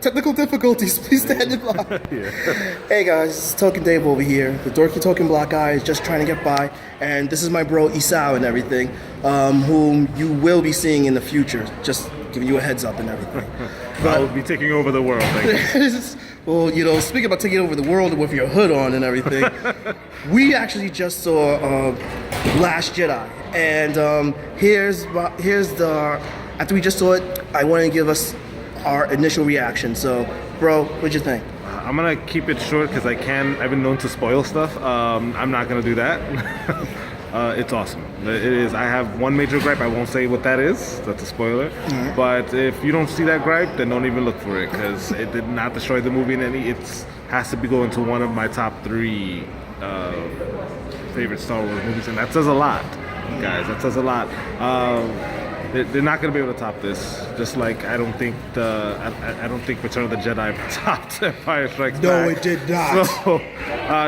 Technical difficulties, please stand in line. Yeah. Hey guys, it's Token Dave over here. The dorky token black guy is just trying to get by, and this is my bro Isao and everything, whom you will be seeing in the future. Just giving you a heads up and everything. I'll be taking over the world. Well, you know, speaking about taking over the world with your hood on and everything, we actually just saw Last Jedi, and here's the. After we just saw it, I want to give us our initial reaction. So, bro, what'd you think? I'm gonna keep it short because I've been known to spoil stuff. I'm not gonna do that. It's awesome. It is. I have one major gripe. I won't say what that is. That's a spoiler. Mm-hmm. But if you don't see that gripe, then don't even look for it because it did not destroy the movie in any. It has to be going to one of my top 3 favorite Star Wars movies, and that says a lot, guys. That says a lot. They're not going to be able to top this. Just like I don't think Return of the Jedi topped Empire Strikes Back. No, it did not. So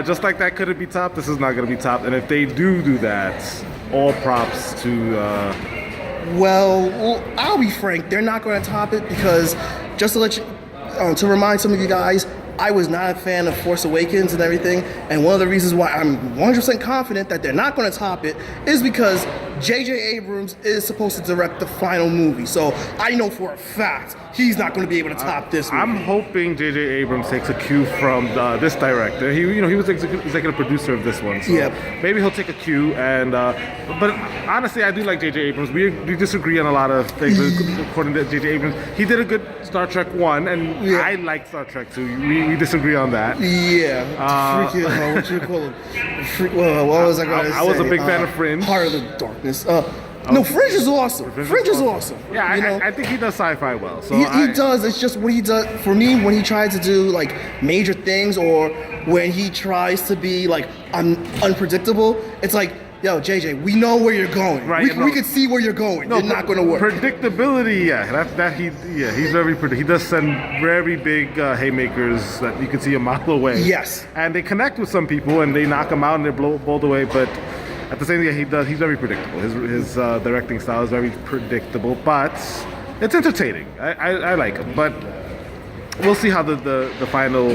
just like that couldn't be topped, this is not going to be topped. And if they do that, all props to. Well, I'll be frank. They're not going to top it because just to let you, to remind some of you guys, I was not a fan of Force Awakens and everything, and one of the reasons why I'm 100% confident that they're not going to top it is because J.J. Abrams is supposed to direct the final movie, so I know for a fact he's not going to be able to top this movie. I'm hoping J.J. Abrams takes a cue from this director. He was executive producer of this one, so maybe he'll take a cue. And but honestly, I do like J.J. Abrams. We disagree on a lot of things. According to J.J. Abrams, he did a good Star Trek 1, and I like Star Trek 2. We disagree on that. Yeah. What you call it? What was I going to say? I was a big fan of Fringe. Heart of the Darkness. No, Fringe is awesome. Fringe is awesome. Yeah, I think he does sci-fi well. So he does. It's just what he does for me when he tries to do like major things or when he tries to be like unpredictable. It's like, yo, JJ, we know where you're going. Right, we can see where you're going. It's not going to work. Predictability, he's very predictable. He does send very big haymakers that you can see a mile away. Yes. And they connect with some people and they knock them out and they're bowled away. But at the same time, he's very predictable. His directing style is very predictable, but it's entertaining. I like it. But we'll see how the final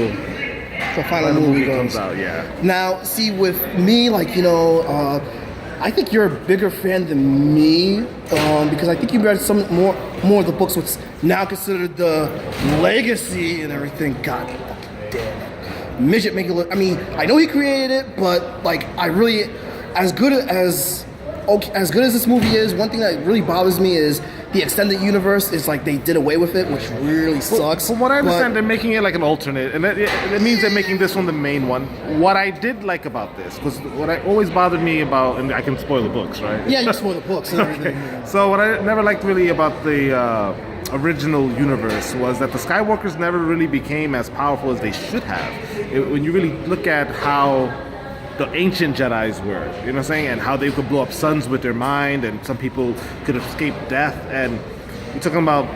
movie comes out. Yeah. Now, see, with me, like, you know, I think you're a bigger fan than me because I think you read some more of the books, what's now considered the legacy and everything. God fucking damn it, Midget make it look. I mean, I know he created it, but like, I really, as good as this movie is, one thing that really bothers me is the extended universe is like they did away with it, which really sucks. From what I understand, they're making it like an alternate, and it means they're making this one the main one. What I did like about this, because what always bothered me about, and I can spoil the books, right? Yeah, you spoil the books and everything. Okay. So what I never liked really about the original universe was that the Skywalkers never really became as powerful as they should have. When you really look at how the ancient Jedis were, you know what I'm saying, and how they could blow up suns with their mind, and some people could escape death. And you're talking about,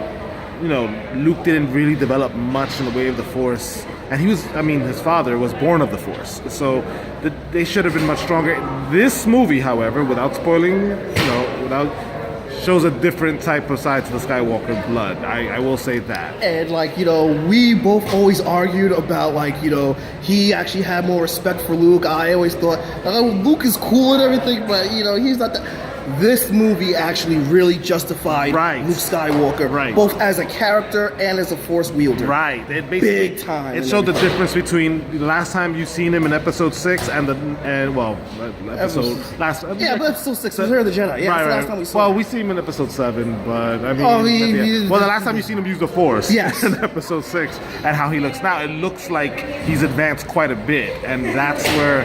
you know, Luke didn't really develop much in the way of the Force, and his father was born of the Force, so they should have been much stronger. This movie, however, without spoiling, shows a different type of side to the Skywalker blood. I will say that. And like, you know, we both always argued about like, you know, he actually had more respect for Luke. I always thought, Luke is cool and everything, but you know, he's not that. This movie actually really justified Luke Skywalker, both as a character and as a Force wielder. Right. It big time. It showed the difference between the last time you seen him in Episode 6 but Episode 6 was Return of the Jedi. Yeah, right, the last time we saw him. We see him in Episode 7, but I mean, the last time you seen him use the Force, in Episode 6, and how he looks now, it looks like he's advanced quite a bit, and that's where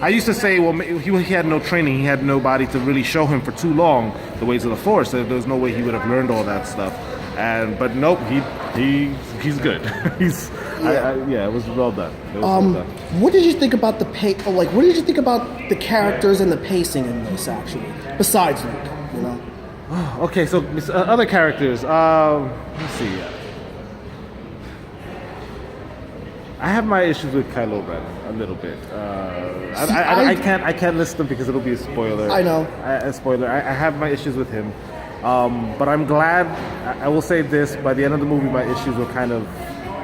I used to say, well, he had no training, he had nobody to really show him for too long the ways of the Force. There's no way he would have learned all that stuff. But nope, he's good. It was well done. What did you think about what did you think about the characters and the pacing in this actually? Besides Luke, you know. Okay, so other characters. Let's see. I have my issues with Kylo Ren a little bit. I can't list them because it'll be a spoiler. I know. A spoiler. I have my issues with him. But I'm glad. I will say this: by the end of the movie, my issues were kind of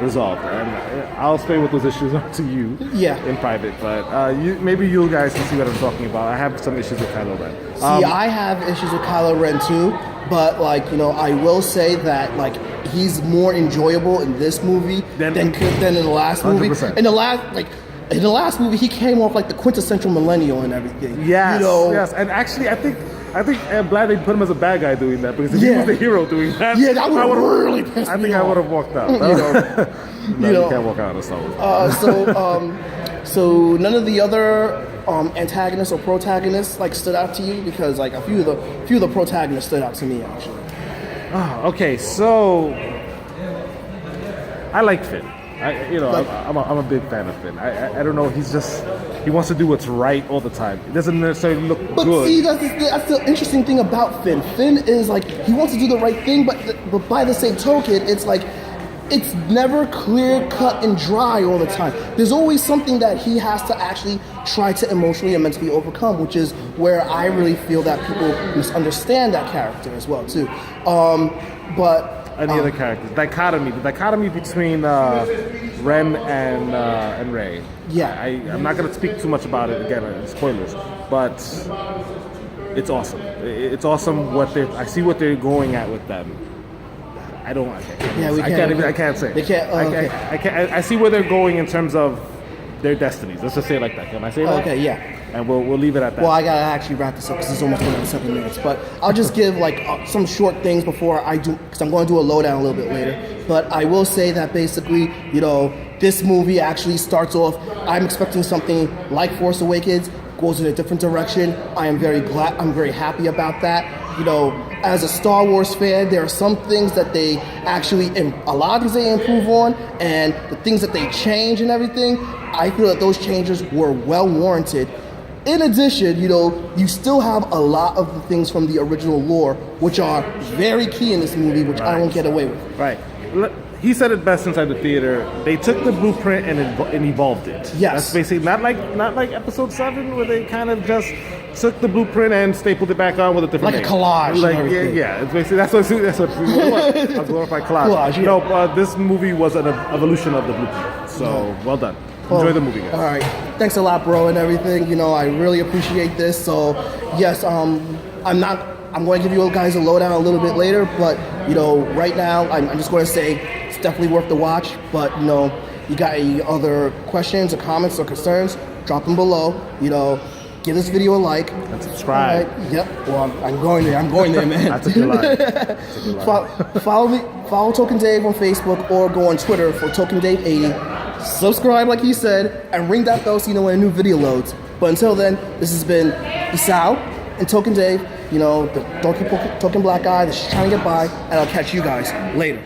resolved, and I'll explain what those issues are to you in private. But maybe you guys can see what I'm talking about. I have some issues with Kylo Ren. See, I have issues with Kylo Ren too, but like I will say that like he's more enjoyable in this movie than in the last movie. 100%. In the last movie, he came off like the quintessential millennial and everything. Yes, yes, and actually, I think I'm glad they put him as a bad guy doing that, because if he was the hero doing that, that would have really pissed me off. I think I would have walked out. You can't walk out of Star Wars. So none of the other antagonists or protagonists like stood out to you, because like a few of the protagonists stood out to me actually. Okay, so I like Finn. I'm a big fan of Finn. I don't know. He wants to do what's right all the time. It doesn't necessarily look good. But see, that's the interesting thing about Finn. Finn is like he wants to do the right thing, but by the same token, it's like it's never clear cut and dry all the time. There's always something that he has to actually try to emotionally and mentally overcome, which is where I really feel that people misunderstand that character as well too. Any other characters? The dichotomy between Ren and Rey. Yeah. I'm not going to speak too much about it again, spoilers, but it's awesome. It's awesome I see what they're going at with them. I can't say. They can't. I see where they're going in terms of their destinies. Let's just say it like that. Can I say that? Okay, yeah. And we'll leave it at that. Well, I gotta actually wrap this up because it's almost 7 minutes. But I'll just give like some short things before I do, because I'm going to do a lowdown a little bit later. But I will say that basically, this movie actually starts off. I'm expecting something like Force Awakens, goes in a different direction. I am very glad. I'm very happy about that. As a Star Wars fan, there are some things that they actually, a lot of things they improve on, and the things that they change and everything. I feel that those changes were well warranted. In addition, you still have a lot of the things from the original lore, which are very key in this movie, which I won't get away with. Right. He said it best inside the theater. They took the blueprint and evolved it. Yes. That's basically not like Episode 7, where they kind of just took the blueprint and stapled it back on with a different like a collage. It's basically that's what it was. A glorified collage. No, this movie was an evolution of the blueprint. So well done. Enjoy the movie, guys. All right. Thanks a lot, bro, and everything. I really appreciate this. So, yes, I'm going to give you guys a lowdown a little bit later, but, right now, I'm just going to say it's definitely worth the watch. But, you got any other questions or comments or concerns, drop them below. Give this video a like. And subscribe. Right. Yep. Well, I'm going there, man. I took your line. Follow Token Dave on Facebook or go on Twitter for Token Dave 80. Subscribe, like he said, and ring that bell so you know when a new video loads. But until then, this has been Isao and Token Dave, the Token Black Guy that's just trying to get by, and I'll catch you guys later.